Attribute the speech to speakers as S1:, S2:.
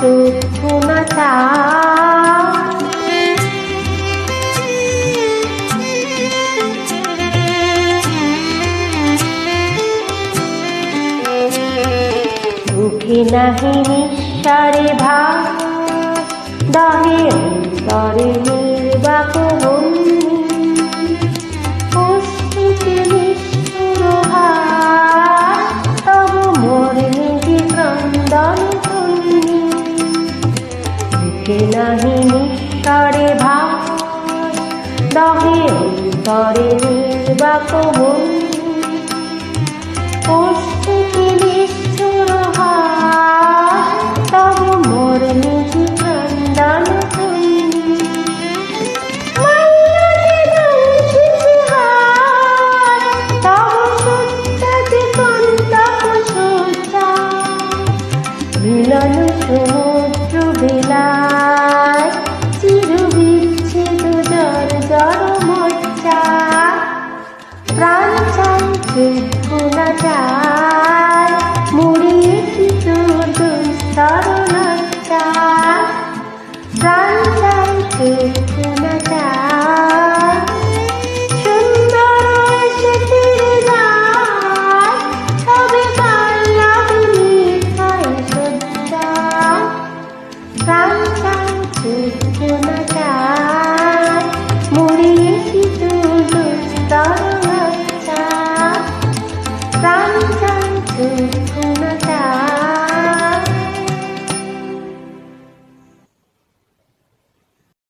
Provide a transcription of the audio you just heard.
S1: চক্ষু না সুখী নাহি নিঃসারে ভাব দহে অন্তরে নির্বাক বন্যী অস্তিতে নিষ্ঠুর হার তব মোর নিজে ক্রন্দন তন্নি সুখী নাহি নিঃসারে ভাব দহে অন্তরে নির্বাক বন্যী অস্তিতে নিষ্ঠুর হার তব মোর নিজে ক্রন্দন তন্নি মিলন সমুদ্র বেলায় চির বিচ্ছেদ জর জর মজ্জা প্রাণ চাই